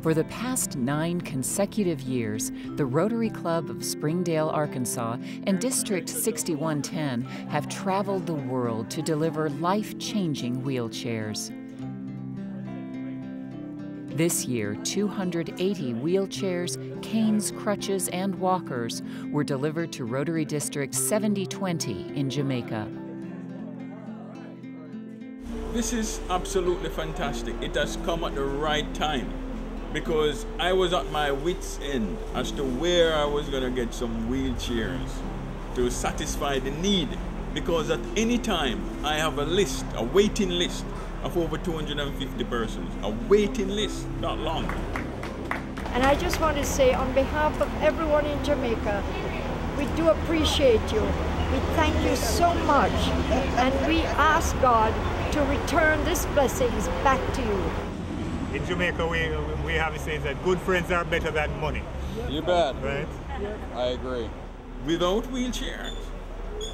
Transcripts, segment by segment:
For the past 9 consecutive years, the Rotary Club of Springdale, Arkansas, and District 6110 have traveled the world to deliver life-changing wheelchairs. This year, 280 wheelchairs, canes, crutches, and walkers were delivered to Rotary District 7020 in Jamaica. This is absolutely fantastic. It has come at the right time, because I was at my wit's end as to where I was going to get some wheelchairs to satisfy the need, because at any time I have a list, a waiting list of over 250 persons, a waiting list, not long. And I just want to say, on behalf of everyone in Jamaica, we do appreciate you. We thank you so much, and we ask God to return these blessings back to you. In Jamaica, we have a saying that good friends are better than money. You bet. Right? I agree. Without wheelchairs,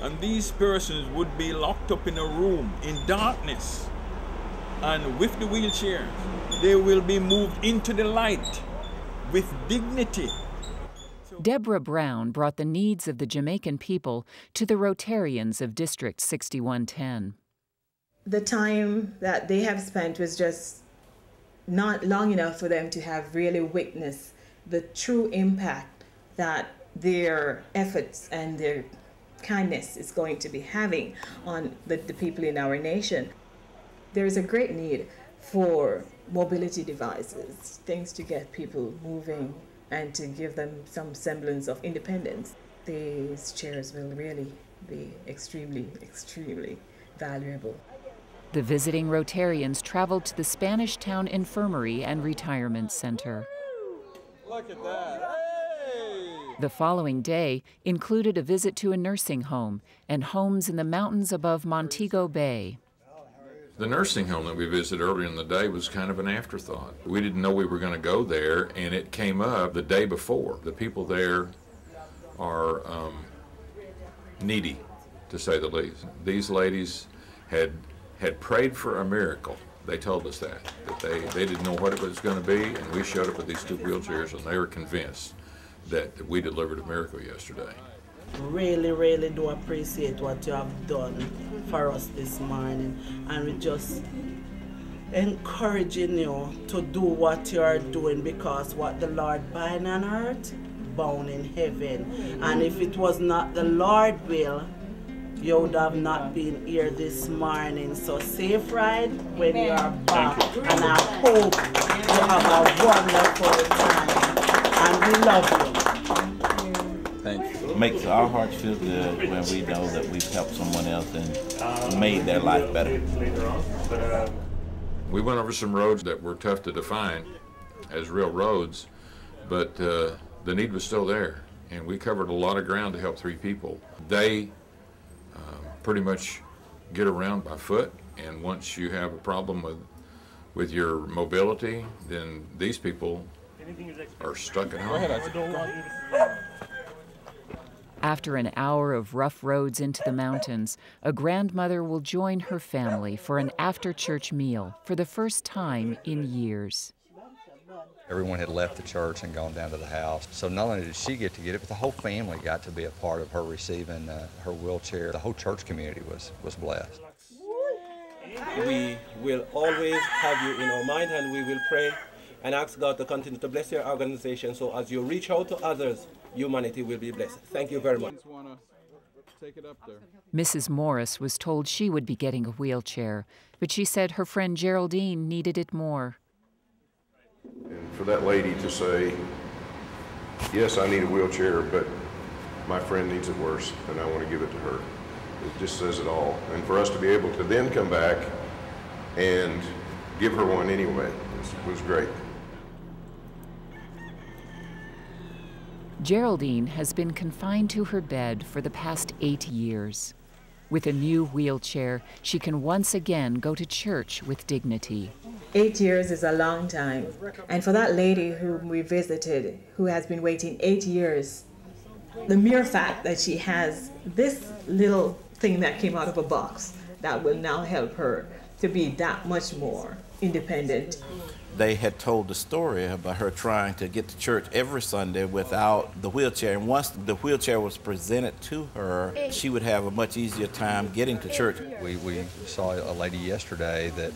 and these persons would be locked up in a room in darkness, and with the wheelchairs, they will be moved into the light with dignity. Deborah Brown brought the needs of the Jamaican people to the Rotarians of District 6110. The time that they have spent was just not long enough for them to have really witnessed the true impact that their efforts and their kindness is going to be having on the people in our nation. There is a great need for mobility devices, things to get people moving and to give them some semblance of independence. These chairs will really be extremely, extremely valuable. The visiting Rotarians traveled to the Spanish Town Infirmary and Retirement Center. Look at that. Hey! The following day included a visit to a nursing home and homes in the mountains above Montego Bay. The nursing home that we visited earlier in the day was kind of an afterthought. We didn't know we were going to go there, and it came up the day before. The people there are needy, to say the least. These ladies had prayed for a miracle. They told us that they didn't know what it was going to be, and we showed up with these 2 wheelchairs, and they were convinced that we delivered a miracle yesterday. Really, really do appreciate what you have done for us this morning, and we're just encouraging you to do what you are doing, because what the Lord bind on earth, bound in heaven. And if it was not the Lord's will, you would have not been here this morning. So safe ride when you are back, and I hope you have a wonderful time, and we love you. Thank you. It makes our hearts feel good when we know that we've helped someone else and made their life better. We went over some roads that were tough to define as real roads, but the need was still there, and we covered a lot of ground to help 3 people. They pretty much get around by foot, and once you have a problem with your mobility, then these people are stuck at home. After an hour of rough roads into the mountains, a grandmother will join her family for an after-church meal for the first time in years. Everyone had left the church and gone down to the house. So not only did she get to get it, but the whole family got to be a part of her receiving her wheelchair. The whole church community was blessed. We will always have you in our mind, and we will pray and ask God to continue to bless your organization, so as you reach out to others, humanity will be blessed. Thank you very much. Mrs. Morris was told she would be getting a wheelchair, but she said her friend Geraldine needed it more. And for that lady to say, yes, I need a wheelchair, but my friend needs it worse, and I want to give it to her. It just says it all. And for us to be able to then come back and give her one anyway was great. Geraldine has been confined to her bed for the past 8 years. With a new wheelchair, she can once again go to church with dignity. 8 years is a long time. And for that lady whom we visited, who has been waiting 8 years, the mere fact that she has this little thing that came out of a box that will now help her to be that much more independent. they had told the story about her trying to get to church every Sunday without the wheelchair. And once the wheelchair was presented to her, she would have a much easier time getting to church. We saw a lady yesterday that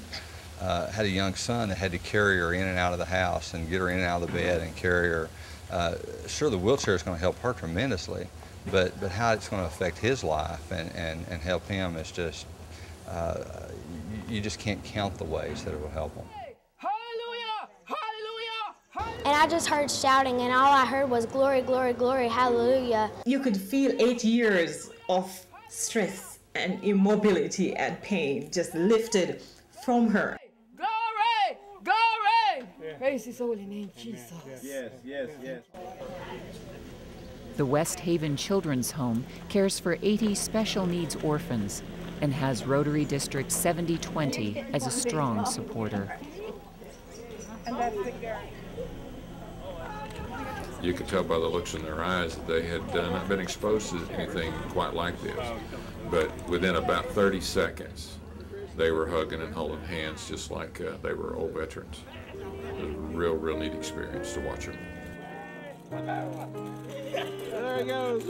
had a young son that had to carry her in and out of the house and get her in and out of the bed and carry her. Sure, the wheelchair is going to help her tremendously, but how it's going to affect his life and help him is just, you just can't count the ways that it will help him. And I just heard shouting, and all I heard was glory, glory, glory, hallelujah. You could feel 8 years of stress and immobility and pain just lifted from her. Glory! Glory! Yeah. Praise His holy name, Jesus. Yes, yes, yes. The West Haven Children's Home cares for 80 special needs orphans and has Rotary District 7020 as a strong supporter. You could tell by the looks in their eyes that they had not been exposed to anything quite like this. But within about 30 seconds, they were hugging and holding hands just like they were old veterans. It was a real, real neat experience to watch them. There it goes.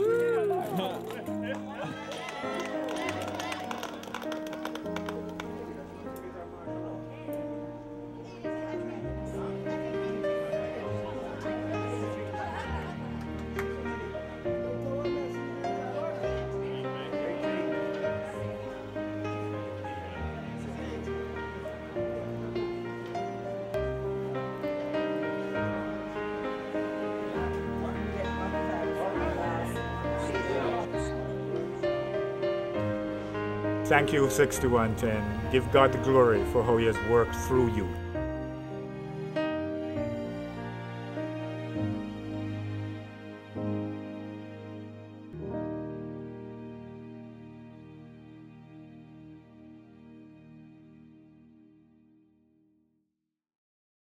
Thank you, 6110. Give God the glory for how He has worked through you.